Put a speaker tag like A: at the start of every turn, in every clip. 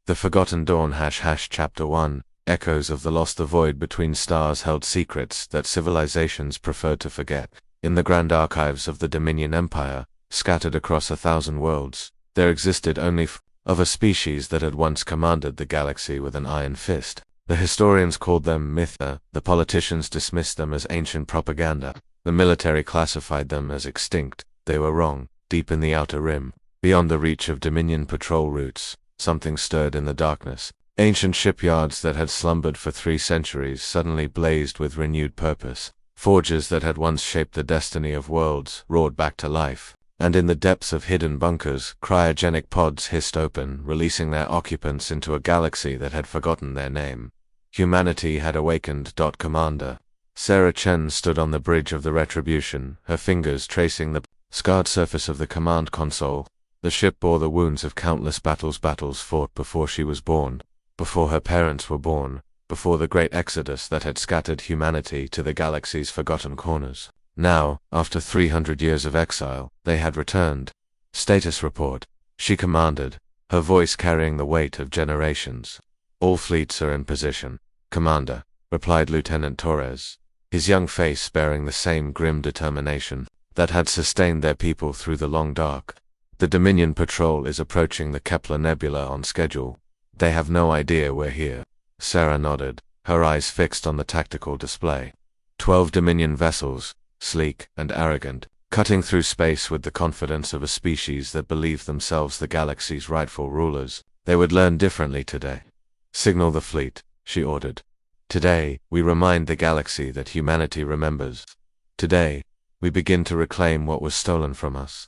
A: The Forgotten Dawn ## Chapter 1 Echoes of the Lost. The void between stars held secrets that civilizations preferred to forget. In the grand archives of the Dominion Empire, scattered across 1,000 worlds, there existed only of a species that had once commanded the galaxy with an iron fist. The historians called them myth, the politicians dismissed them as ancient propaganda, the military classified them as extinct. They were wrong. Deep in the outer rim, beyond the reach of Dominion patrol routes, something stirred in the darkness. Ancient shipyards that had slumbered for 3 centuries suddenly blazed with renewed purpose. Forges that had once shaped the destiny of worlds roared back to life. And in the depths of hidden bunkers, cryogenic pods hissed open, releasing their occupants into a galaxy that had forgotten their name. Humanity had awakened. Commander Sarah Chen stood on the bridge of the Retribution, her fingers tracing the scarred surface of the command console. The ship bore the wounds of countless battles fought before she was born, before her parents were born, before the great exodus that had scattered humanity to the galaxy's forgotten corners. Now, after 300 years of exile, they had returned. Status report, she commanded, her voice carrying the weight of generations. All fleets are in position, Commander, replied Lieutenant Torres, his young face bearing the same grim determination that had sustained their people through the long dark. The Dominion patrol is approaching the Kepler Nebula on schedule. They have no idea we're here. Sarah nodded, her eyes fixed on the tactical display. 12 Dominion vessels, sleek and arrogant, cutting through space with the confidence of a species that believed themselves the galaxy's rightful rulers. They would learn differently today. Signal the fleet, she ordered. Today, we remind the galaxy that humanity remembers. Today, we begin to reclaim what was stolen from us.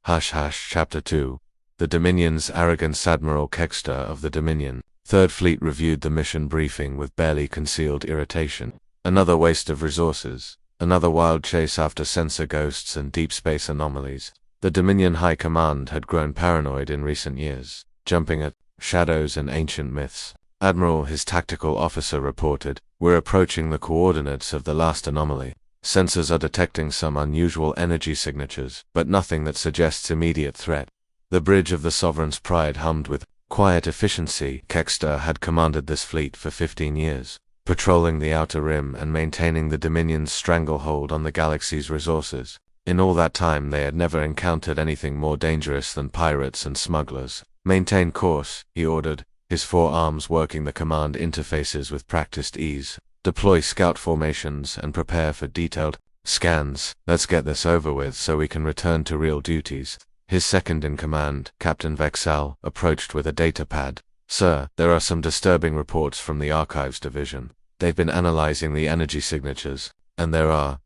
A: Chapter 2 The Dominion's arrogance. Admiral Kexter of the Dominion, Third Fleet reviewed the mission briefing with barely concealed irritation. Another waste of resources, another wild chase after sensor ghosts and deep space anomalies. The Dominion High Command had grown paranoid in recent years, jumping at shadows and ancient myths. Admiral, his tactical officer reported, we're approaching the coordinates of the last anomaly. Sensors are detecting some unusual energy signatures, but nothing that suggests immediate threat. The bridge of the Sovereign's Pride hummed with quiet efficiency. Kexter had commanded this fleet for 15 years, patrolling the outer rim and maintaining the Dominion's stranglehold on the galaxy's resources. In all that time they had never encountered anything more dangerous than pirates and smugglers. Maintain course, he ordered, his 4 arms working the command interfaces with practiced ease. Deploy scout formations and prepare for detailed scans. Let's get this over with so we can return to real duties. His second-in-command, Captain Vexal, approached with a data pad. Sir, there are some disturbing reports from the Archives Division. They've been analyzing the energy signatures, and there are ...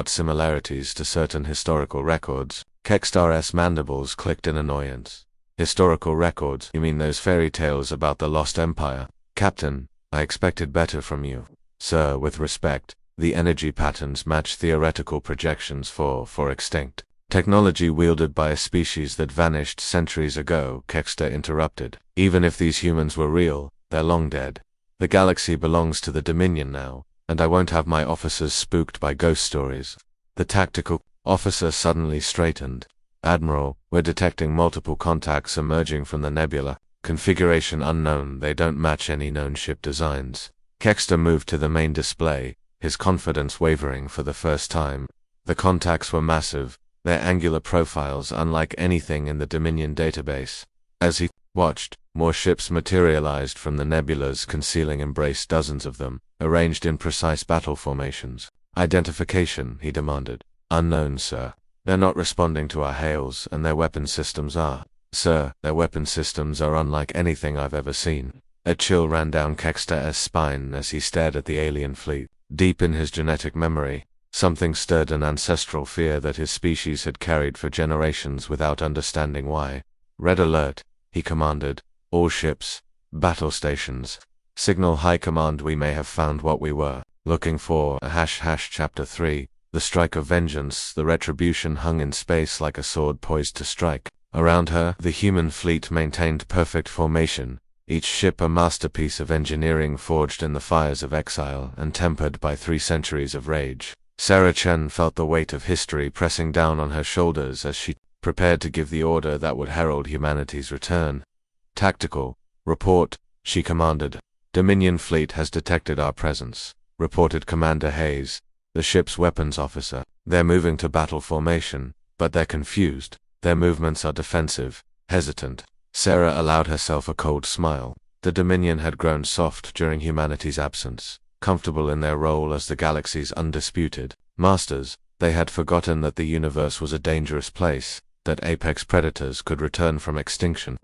A: similarities to certain historical records. Kextar's mandibles clicked in annoyance. Historical records? You mean those fairy tales about the lost empire? Captain, I expected better from you. Sir, with respect, the energy patterns match theoretical projections for extinct technology wielded by a species that vanished centuries ago. Kexter interrupted. Even if these humans were real, they're long dead. The galaxy belongs to the Dominion now, and I won't have my officers spooked by ghost stories. The tactical officer suddenly straightened. Admiral, we're detecting multiple contacts emerging from the nebula. Configuration unknown. They don't match any known ship designs. Kexter moved to the main display, his confidence wavering for the first time. The contacts were massive, their angular profiles unlike anything in the Dominion database. As he watched, more ships materialized from the nebulas concealing embrace, dozens of them, arranged in precise battle formations. Identification, he demanded. Unknown, sir. They're not responding to our hails, and their weapon systems are. Sir, their weapon systems are unlike anything I've ever seen. A chill ran down Kexter's spine as he stared at the alien fleet. Deep in his genetic memory, something stirred an ancestral fear that his species had carried for generations without understanding why. Red alert, he commanded. All ships, battle stations. Signal High Command we may have found what we were looking for. Chapter 3 The Strike of Vengeance. The Retribution hung in space like a sword poised to strike. Around her, the human fleet maintained perfect formation, each ship a masterpiece of engineering forged in the fires of exile and tempered by 3 centuries of rage. Sarah Chen felt the weight of history pressing down on her shoulders as she prepared to give the order that would herald humanity's return. Tactical, Report, she commanded. Dominion fleet has detected our presence, reported Commander Hayes, the ship's weapons officer. They're moving to battle formation, but they're confused. Their movements are defensive, hesitant. Sarah allowed herself a cold smile. The Dominion had grown soft during humanity's absence, comfortable in their role as the galaxy's undisputed masters. They had forgotten that the universe was a dangerous place, that apex predators could return from extinction.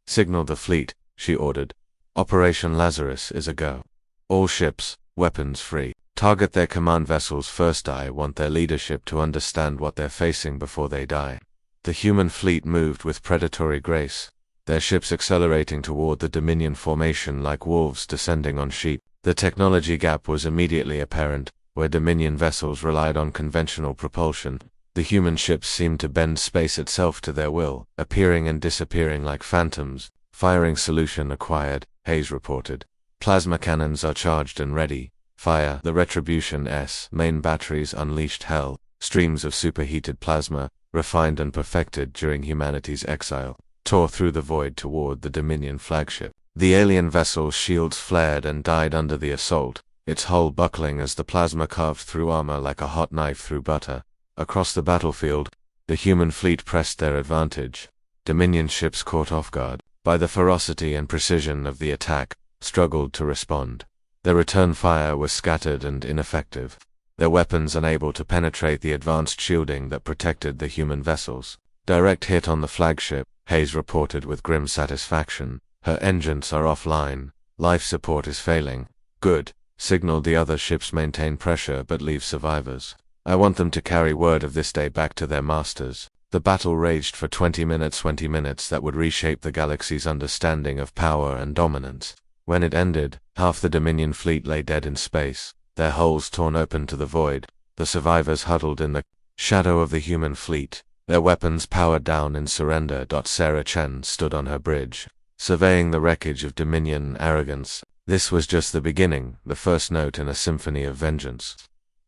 A: Signal the fleet, she ordered. Operation Lazarus is a go. All ships, weapons free. Target their command vessels first. I want their leadership to understand what they're facing before they die. The human fleet moved with predatory grace, their ships accelerating toward the Dominion formation like wolves descending on sheep. The technology gap was immediately apparent. Where Dominion vessels relied on conventional propulsion, the human ships seemed to bend space itself to their will, appearing and disappearing like phantoms. Firing solution acquired, Hayes reported. Plasma cannons are charged and ready. Fire. The Retribution's main batteries unleashed hell, streams of superheated plasma, refined and perfected during humanity's exile, tore through the void toward the Dominion flagship. The alien vessel's shields flared and died under the assault, its hull buckling as the plasma carved through armor like a hot knife through butter. Across the battlefield, the human fleet pressed their advantage. Dominion ships, caught off guard by the ferocity and precision of the attack, struggled to respond. Their return fire was scattered and ineffective, their weapons unable to penetrate the advanced shielding that protected the human vessels. Direct hit on the flagship, Hayes reported with grim satisfaction. Her engines are offline. Life support is failing. Good. Signaled the other ships maintain pressure but leave survivors. I want them to carry word of this day back to their masters. The battle raged for 20 minutes that would reshape the galaxy's understanding of power and dominance. When it ended, half the Dominion fleet lay dead in space, their hulls torn open to the void. The survivors huddled in the shadow of the human fleet, their weapons powered down in surrender. Sarah Chen stood on her bridge, surveying the wreckage of Dominion arrogance. This was just the beginning, the first note in a symphony of vengeance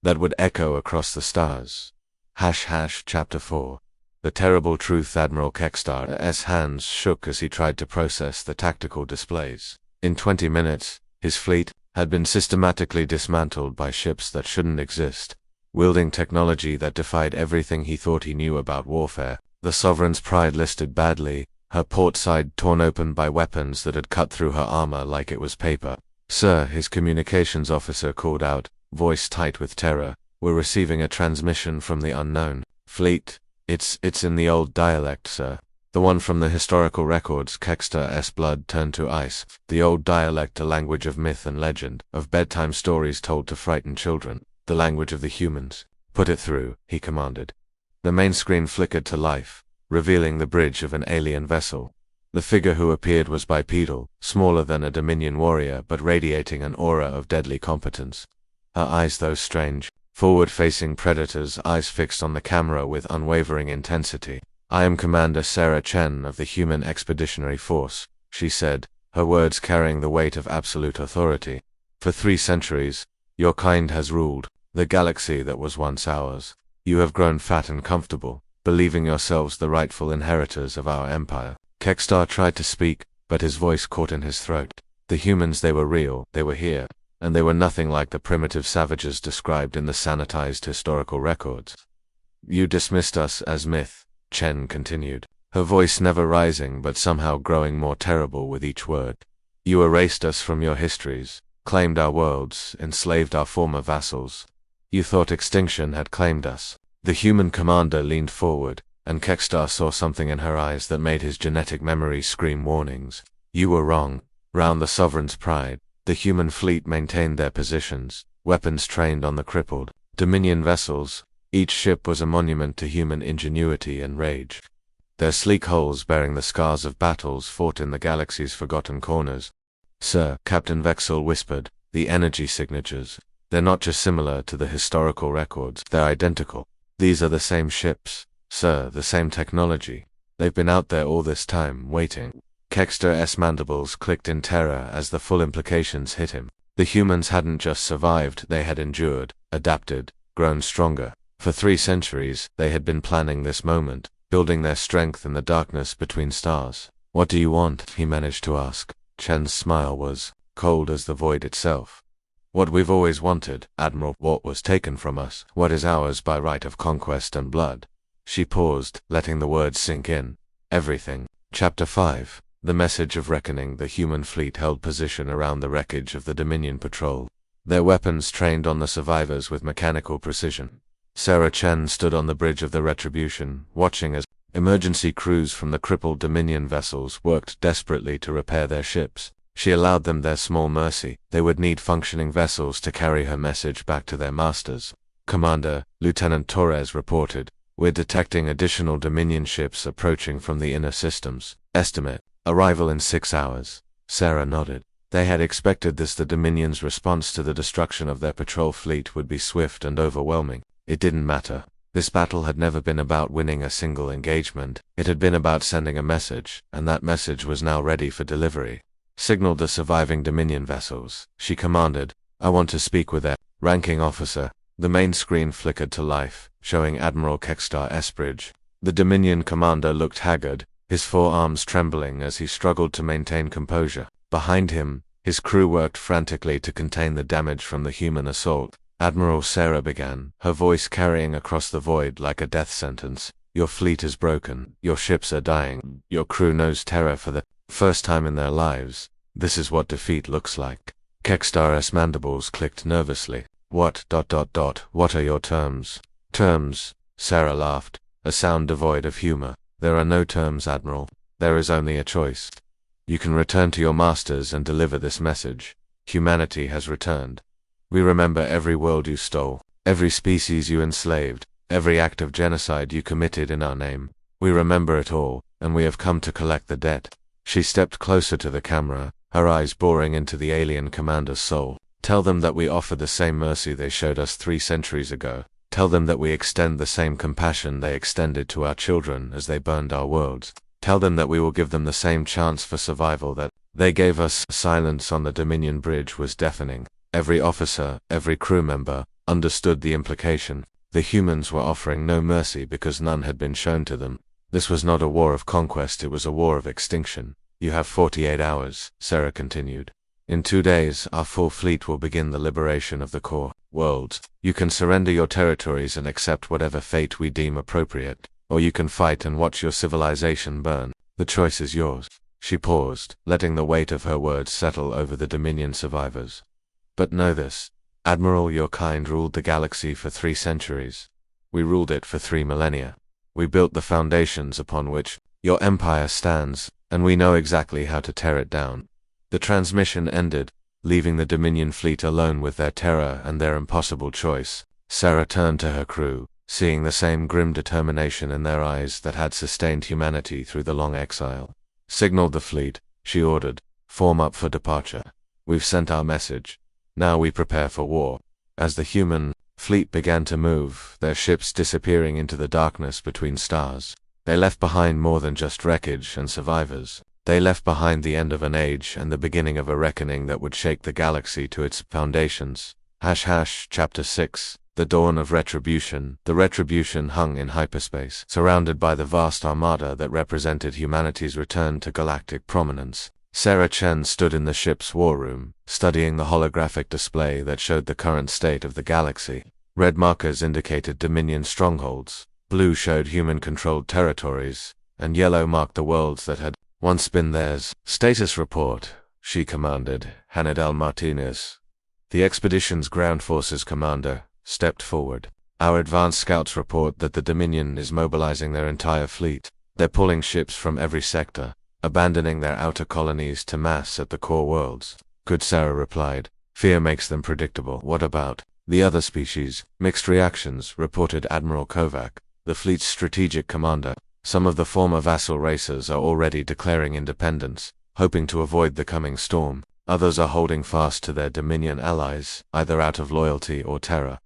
A: that would echo across the stars. Chapter 4. The terrible truth. Admiral Kextar's hands shook as he tried to process the tactical displays. In 20 minutes, his fleet had been systematically dismantled by ships that shouldn't exist, wielding technology that defied everything he thought he knew about warfare. The Sovereign's pride listed badly, her port side torn open by weapons that had cut through her armor like it was paper. Sir, his communications officer called out, voice tight with terror. We're receiving a transmission from the unknown fleet. It's in the old dialect, sir. The one from the historical records. Kextar's blood turned to ice. The old dialect, a language of myth and legend, of bedtime stories told to frighten children, the language of the humans. Put it through, he commanded. The main screen flickered to life, revealing the bridge of an alien vessel. The figure who appeared was bipedal, smaller than a Dominion warrior but radiating an aura of deadly competence. Her eyes, those strange, forward-facing predators' eyes fixed on the camera with unwavering intensity. I am Commander Sarah Chen of the Human Expeditionary Force, she said, her words carrying the weight of absolute authority. For 3 centuries, your kind has ruled the galaxy that was once ours. You have grown fat and comfortable, believing yourselves the rightful inheritors of our empire. Kextar tried to speak, but his voice caught in his throat. The humans, they were real, they were here, and they were nothing like the primitive savages described in the sanitized historical records. You dismissed us as myth, Chen continued, her voice never rising but somehow growing more terrible with each word. You erased us from your histories, claimed our worlds, enslaved our former vassals. You thought extinction had claimed us. The human commander leaned forward, and Kextar saw something in her eyes that made his genetic memory scream warnings. You were wrong. Round the Sovereign's pride, the human fleet maintained their positions, weapons trained on the crippled Dominion vessels. Each ship was a monument to human ingenuity and rage, their sleek hulls bearing the scars of battles fought in the galaxy's forgotten corners. Sir, Captain Vexel whispered, the energy signatures. They're not just similar to the historical records, they're identical. These are the same ships, sir, the same technology. They've been out there all this time, waiting. Kextar's mandibles clicked in terror as the full implications hit him. The humans hadn't just survived, they had endured, adapted, grown stronger. For 3 centuries, they had been planning this moment, building their strength in the darkness between stars. What do you want? He managed to ask. Chen's smile was cold as the void itself. What we've always wanted, Admiral, what was taken from us, what is ours by right of conquest and blood. She paused, letting the words sink in. Everything. Chapter 5. The Message of Reckoning. The human fleet held position around the wreckage of the Dominion patrol, their weapons trained on the survivors with mechanical precision. Sarah Chen stood on the bridge of the Retribution, watching as emergency crews from the crippled Dominion vessels worked desperately to repair their ships. She allowed them their small mercy. They would need functioning vessels to carry her message back to their masters. Commander, Lieutenant Torres reported, "We're detecting additional Dominion ships approaching from the inner systems. Estimate, arrival in 6 hours." Sarah nodded. They had expected this. The Dominion's response to the destruction of their patrol fleet would be swift and overwhelming. It didn't matter. This battle had never been about winning a single engagement. It had been about sending a message, and that message was now ready for delivery. "Signal the surviving Dominion vessels," she commanded. "I want to speak with their ranking officer." The main screen flickered to life, showing Admiral Kextar Espridge. The Dominion commander looked haggard, his forearms trembling as he struggled to maintain composure. Behind him, his crew worked frantically to contain the damage from the human assault. "Admiral," Sarah began, her voice carrying across the void like a death sentence. "Your fleet is broken. Your ships are dying. Your crew knows terror for the first time in their lives. This is what defeat looks like." Kextar's mandibles clicked nervously. What are your terms?" "Terms?" Sarah laughed, a sound devoid of humor. "There are no terms, Admiral. There is only a choice. You can return to your masters and deliver this message. Humanity has returned. We remember every world you stole, every species you enslaved, every act of genocide you committed in our name. We remember it all, and we have come to collect the debt." She stepped closer to the camera, her eyes boring into the alien commander's soul. "Tell them that we offer the same mercy they showed us 3 centuries ago. Tell them that we extend the same compassion they extended to our children as they burned our worlds. Tell them that we will give them the same chance for survival that they gave us." Silence on the Dominion bridge was deafening. Every officer, every crew member, understood the implication. The humans were offering no mercy because none had been shown to them. This was not a war of conquest, it was a war of extinction. "You have 48 hours, Sarah continued. "In 2 days, our full fleet will begin the liberation of the core worlds. You can surrender your territories and accept whatever fate we deem appropriate, or you can fight and watch your civilization burn. The choice is yours." She paused, letting the weight of her words settle over the Dominion survivors. "But know this, Admiral, your kind ruled the galaxy for 3 centuries. We ruled it for 3 millennia. We built the foundations upon which your empire stands, and we know exactly how to tear it down." The transmission ended, leaving the Dominion fleet alone with their terror and their impossible choice. Sarah turned to her crew, seeing the same grim determination in their eyes that had sustained humanity through the long exile. "Signal the fleet," she ordered. "Form up for departure. We've sent our message. Now we prepare for war." As the human fleet began to move, their ships disappearing into the darkness between stars, they left behind more than just wreckage and survivors. They left behind the end of an age and the beginning of a reckoning that would shake the galaxy to its foundations. Chapter 6. The Dawn of Retribution. The Retribution hung in hyperspace, surrounded by the vast armada that represented humanity's return to galactic prominence. Sarah Chen stood in the ship's war room, studying the holographic display that showed the current state of the galaxy. Red markers indicated Dominion strongholds, blue showed human-controlled territories, and yellow marked the worlds that had once been theirs. "Status report," she commanded. Hanadel Martinez, the expedition's ground forces commander, stepped forward. "Our advanced scouts report that the Dominion is mobilizing their entire fleet. They're pulling ships from every sector, abandoning their outer colonies to mass at the core worlds." "Good," Sarah replied. "Fear makes them predictable." "What about the other species?" "Mixed reactions," reported Admiral Kovac, the fleet's strategic commander. "Some of the former vassal races are already declaring independence, hoping to avoid the coming storm. Others are holding fast to their Dominion allies, either out of loyalty or terror."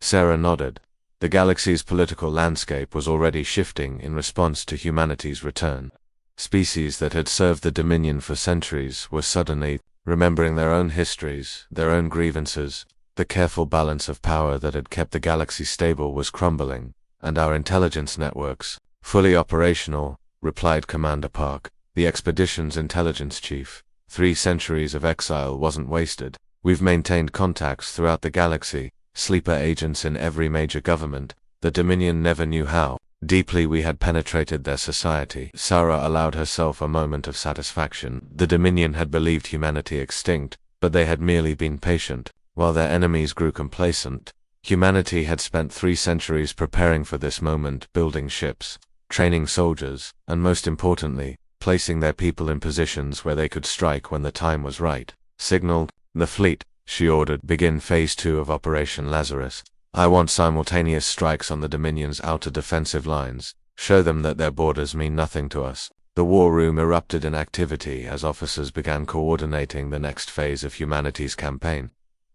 A: Sarah nodded. The galaxy's political landscape was already shifting in response to humanity's return. Species that had served the Dominion for centuries were suddenly remembering their own histories, their own grievances. The careful balance of power that had kept the galaxy stable was crumbling, and our intelligence networks, fully operational, replied Commander Park, the expedition's intelligence chief. 3 centuries of exile wasn't wasted. We've maintained contacts throughout the galaxy, sleeper agents in every major government. The Dominion never knew how deeply we had penetrated their society. Sarah allowed herself a moment of satisfaction. The Dominion had believed humanity extinct, but they had merely been patient. While their enemies grew complacent, humanity had spent 3 centuries preparing for this moment, building ships, training soldiers, and most importantly, placing their people in positions where they could strike when the time was right. Signal the fleet, she ordered. Begin Phase 2 of Operation Lazarus. I want simultaneous strikes on the Dominion's outer defensive lines. Show them that their borders mean nothing to us. The war room erupted in activity as officers began coordinating the next phase of humanity's campaign.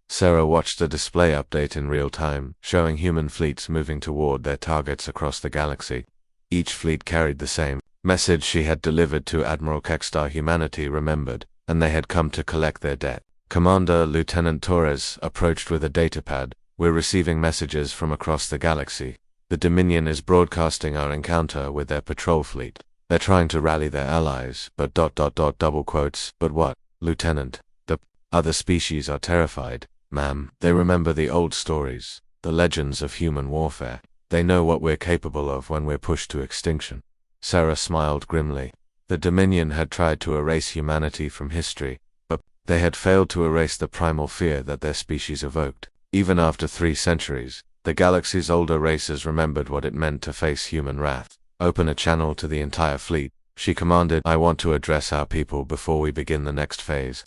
A: Sarah watched the display update in real time, showing human fleets moving toward their targets across the galaxy. Each fleet carried the same message she had delivered to Admiral Kextar. Humanity remembered, and they had come to collect their debt. Commander Lieutenant Torres approached with a datapad. We're receiving messages from across the galaxy. The Dominion is broadcasting our encounter with their patrol fleet. They're trying to rally their allies, but ... double quotes. But what, Lieutenant? The other species are terrified, ma'am. They remember the old stories, the legends of human warfare. They know what we're capable of when we're pushed to extinction. Sarah smiled grimly. The Dominion had tried to erase humanity from history, but they had failed to erase the primal fear that their species evoked. Even after 3 centuries, the galaxy's older races remembered what it meant to face human wrath. Open a channel to the entire fleet, she commanded. I want to address our people before we begin the next phase.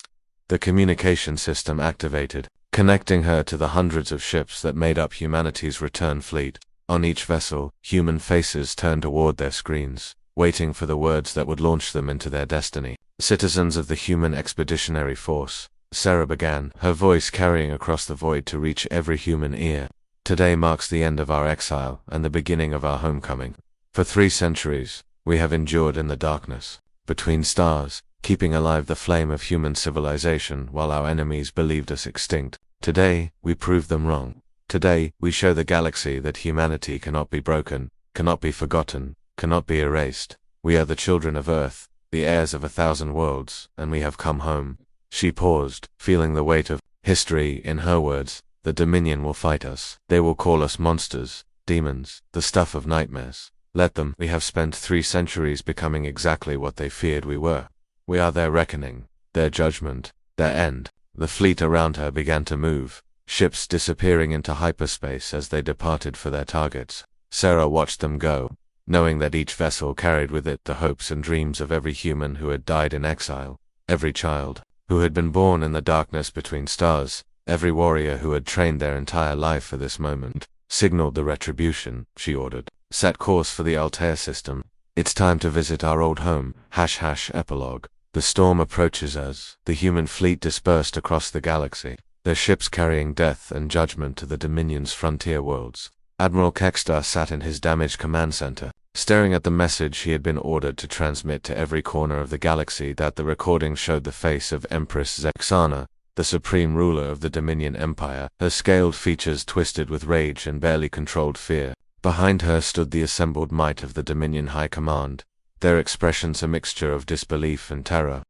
A: The communication system activated, connecting her to the hundreds of ships that made up humanity's return fleet. On each vessel, human faces turned toward their screens, waiting for the words that would launch them into their destiny. Citizens of the Human Expeditionary Force, Sarah began, her voice carrying across the void to reach every human ear. Today marks the end of our exile and the beginning of our homecoming. For 3 centuries, we have endured in the darkness, between stars, keeping alive the flame of human civilization while our enemies believed us extinct. Today, we prove them wrong. Today, we show the galaxy that humanity cannot be broken, cannot be forgotten, cannot be erased. We are the children of Earth, the heirs of 1,000 worlds, and we have come home. She paused, feeling the weight of history in her words. The Dominion will fight us. They will call us monsters, demons, the stuff of nightmares. Let them. We have spent 3 centuries becoming exactly what they feared we were. We are their reckoning, their judgment, their end. The fleet around her began to move, ships disappearing into hyperspace as they departed for their targets. Sarah watched them go, knowing that each vessel carried with it the hopes and dreams of every human who had died in exile, every child who had been born in the darkness between stars, every warrior who had trained their entire life for this moment. Signaled the Retribution, she ordered. Set course for the Altair system. It's time to visit our old home. / Epilogue. The storm approaches us. The human fleet dispersed across the galaxy, their ships carrying death and judgment to the Dominion's frontier worlds. Admiral Kextar sat in his damaged command center, staring at the message he had been ordered to transmit to every corner of the galaxy. That the recording showed the face of Empress Zexana, the supreme ruler of the Dominion Empire, her scaled features twisted with rage and barely controlled fear. Behind her stood the assembled might of the Dominion High Command, their expressions a mixture of disbelief and terror.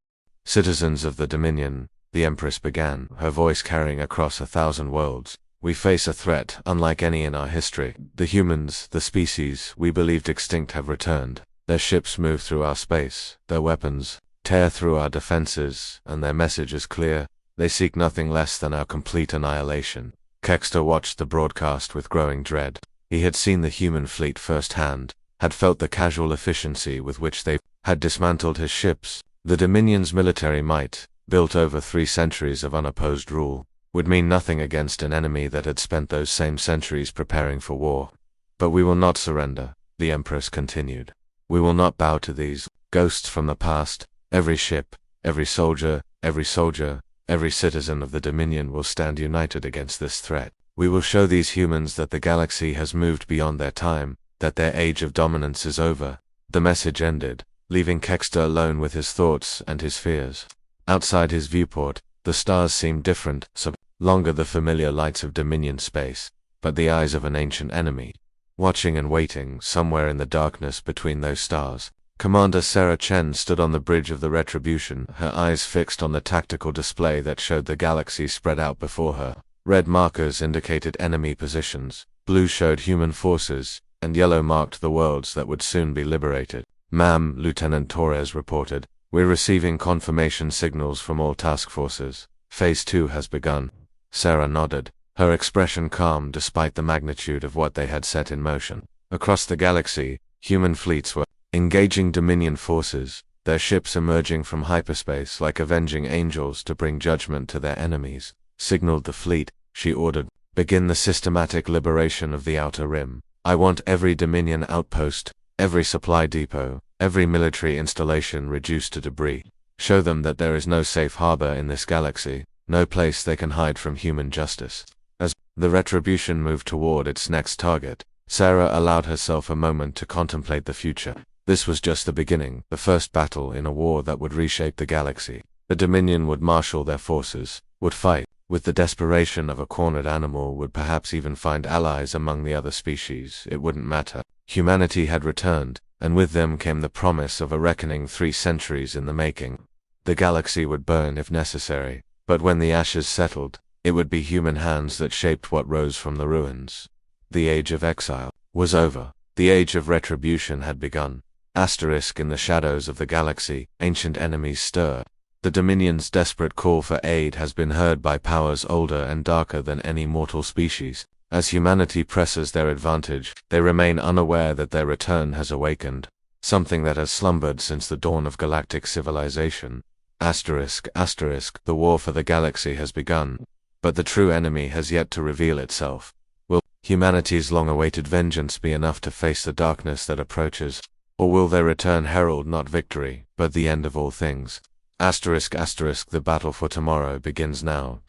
A: Citizens of the Dominion, the Empress began, her voice carrying across 1,000 worlds. We face a threat unlike any in our history. The humans, the species we believed extinct, have returned. Their ships move through our space, their weapons tear through our defenses, and their message is clear. They seek nothing less than our complete annihilation. Kextar watched the broadcast with growing dread. He had seen the human fleet firsthand, had felt the casual efficiency with which they had dismantled his ships. The Dominion's military might, built over 3 centuries of unopposed rule, would mean nothing against an enemy that had spent those same centuries preparing for war. But we will not surrender, the Empress continued. We will not bow to these ghosts from the past. Every ship, every soldier, every citizen of the Dominion will stand united against this threat. We will show these humans that the galaxy has moved beyond their time, that their age of dominance is over. The message ended, leaving Kextar alone with his thoughts and his fears. Outside his viewport, the stars seemed different, so longer the familiar lights of Dominion space, but the eyes of an ancient enemy, watching and waiting somewhere in the darkness between those stars. Commander Sarah Chen stood on the bridge of the Retribution, her eyes fixed on the tactical display that showed the galaxy spread out before her. Red markers indicated enemy positions, blue showed human forces, and yellow marked the worlds that would soon be liberated. "Ma'am," Lieutenant Torres reported, "we're receiving confirmation signals from all task forces. Phase 2 has begun." Sarah nodded, her expression calm despite the magnitude of what they had set in motion. Across the galaxy, human fleets were engaging Dominion forces, their ships emerging from hyperspace like avenging angels to bring judgment to their enemies. "Signaled the fleet," she ordered. "Begin the systematic liberation of the Outer Rim. I want every Dominion outpost, every supply depot, every military installation reduced to debris. Show them that there is no safe harbor in this galaxy, no place they can hide from human justice." As the Retribution moved toward its next target, Sarah allowed herself a moment to contemplate the future. This was just the beginning, the first battle in a war that would reshape the galaxy. The Dominion would marshal their forces, would fight, with the desperation of a cornered animal, would perhaps even find allies among the other species. It wouldn't matter. Humanity had returned, and with them came the promise of a reckoning 3 centuries in the making. The galaxy would burn if necessary, but when the ashes settled, it would be human hands that shaped what rose from the ruins. The age of exile was over. The age of retribution had begun. In the shadows of the galaxy, ancient enemies stir. The Dominion's desperate call for aid has been heard by powers older and darker than any mortal species. As humanity presses their advantage, they remain unaware that their return has awakened, something that has slumbered since the dawn of galactic civilization. The war for the galaxy has begun, but the true enemy has yet to reveal itself. Will humanity's long-awaited vengeance be enough to face the darkness that approaches? Or will their return herald not victory, but the end of all things? The battle for tomorrow begins now.